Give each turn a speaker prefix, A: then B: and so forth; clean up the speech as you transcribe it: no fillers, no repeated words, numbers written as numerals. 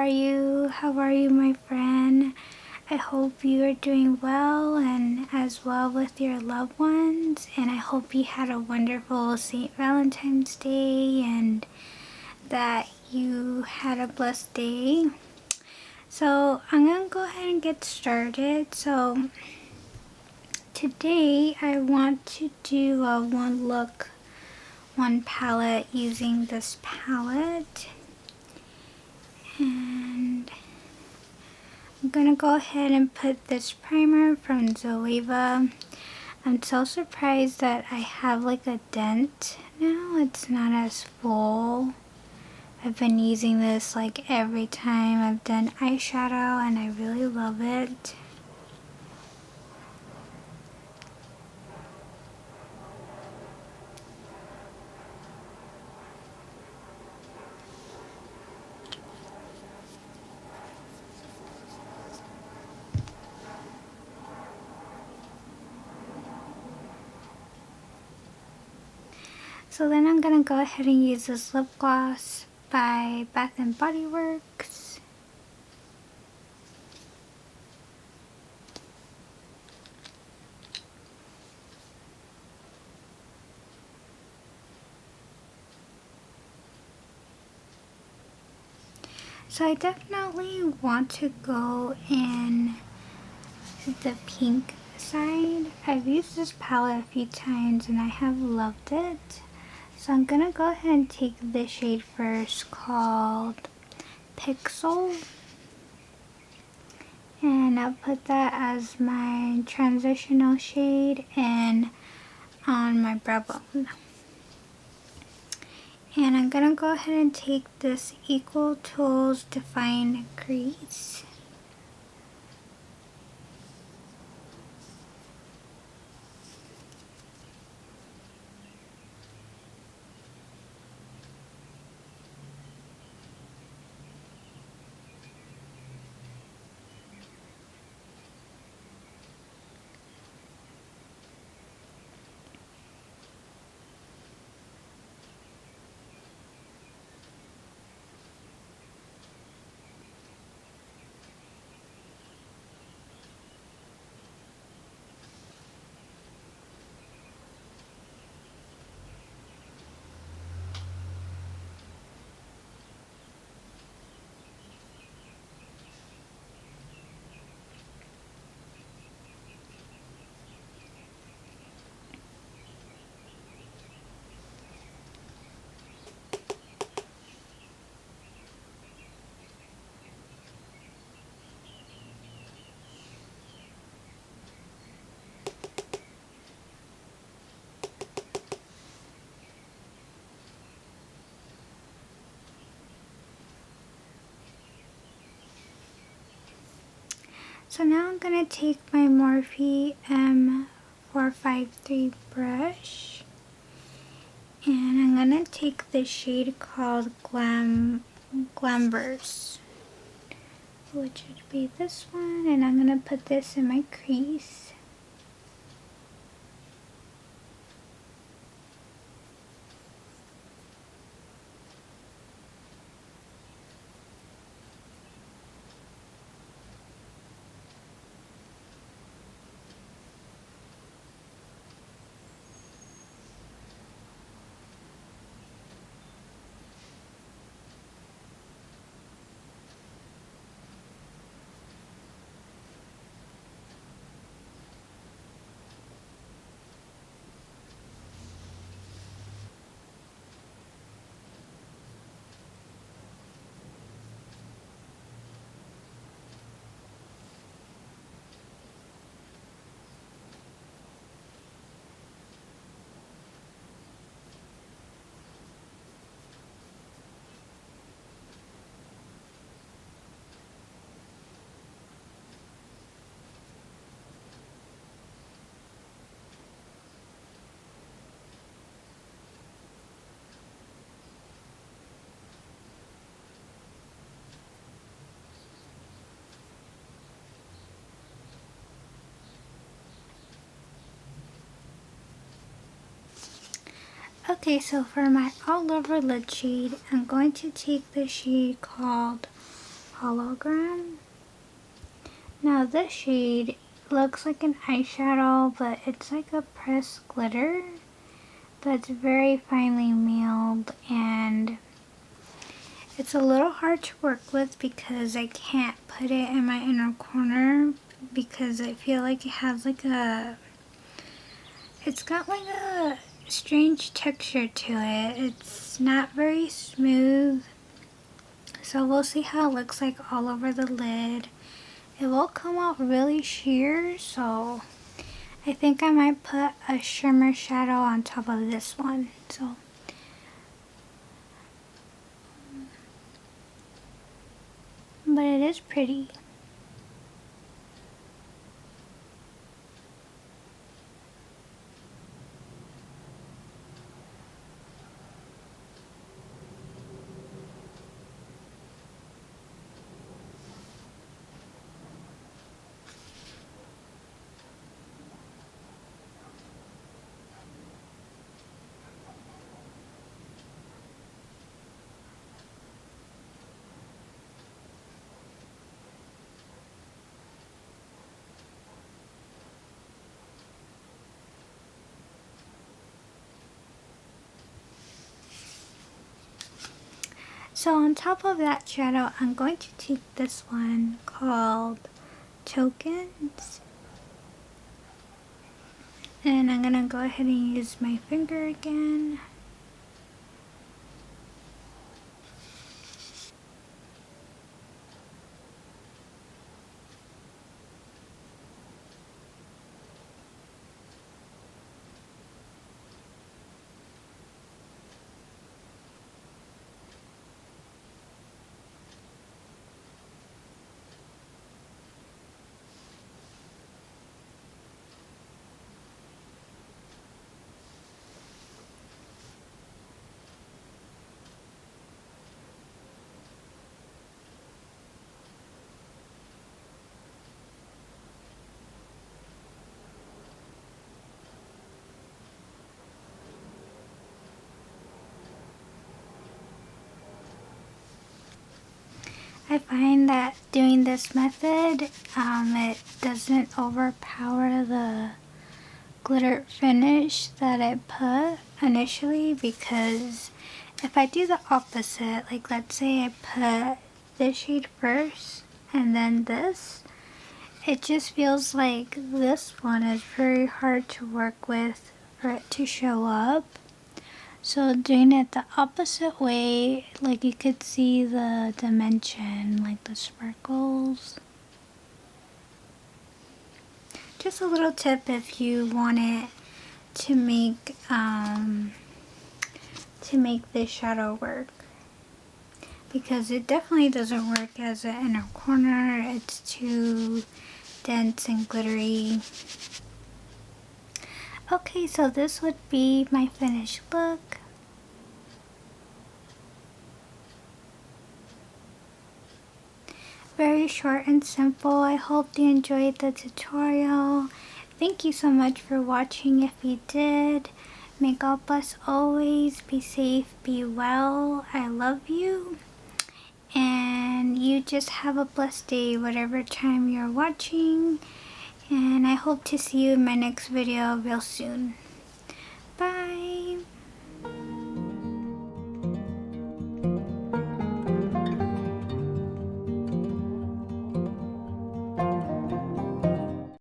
A: are you? How are you, my friend? I hope you are doing well and as well with your loved ones, and I hope you had a wonderful St. Valentine's Day and that you had a blessed day. So I'm gonna go ahead and get started. So today I want to do a one look, one palette using this palette, and I'm gonna go ahead and put this primer from Zoeva. I'm so surprised that I have like a dent now. It's not as full. I've been using this like every time I've done eyeshadow and I really love it. So then I'm gonna go ahead and use this lip gloss by Bath and Body Works. So I definitely want to go in the pink side. I've used this palette a few times and I have loved it. So I'm gonna go ahead and take this shade first, called Pixel, and I'll put that as my transitional shade and on my brow bone. And I'm gonna go ahead and take this Equal Tools Define Crease. So now I'm going to take my Morphe M453 brush, and I'm going to take the shade called Glamburst, which would be this one, and I'm going to put this in my crease. Okay, so for my all over lid shade, I'm going to take the shade called hologram. Now this shade looks like an eyeshadow, but it's like a pressed glitter that's very finely milled, and it's a little hard to work with because I can't put it in my inner corner because I feel like it has like it's got like a strange texture to it. It's not very smooth, so we'll see how it looks like all over the lid. It will come out really sheer, so I think I might put a shimmer shadow on top of this one. But it is pretty. So on top of that shadow, I'm going to take this one called Tokens. And I'm gonna go ahead and use my finger again. I find that doing this method, it doesn't overpower the glitter finish that I put initially, because if I do the opposite, like let's say I put this shade first and then this, it just feels like this one is very hard to work with for it to show up. So doing it the opposite way, like you could see the dimension, like the sparkles. Just a little tip if you want it to make this shadow work, because it definitely doesn't work as an inner corner. It's too dense and glittery. Okay, so this would be my finished look. Very short and simple. I hope you enjoyed the tutorial. Thank you so much for watching if you did. May God bless always. Be safe, be well. I love you. And you just have a blessed day whatever time you're watching. And I hope to see you in my next video real soon.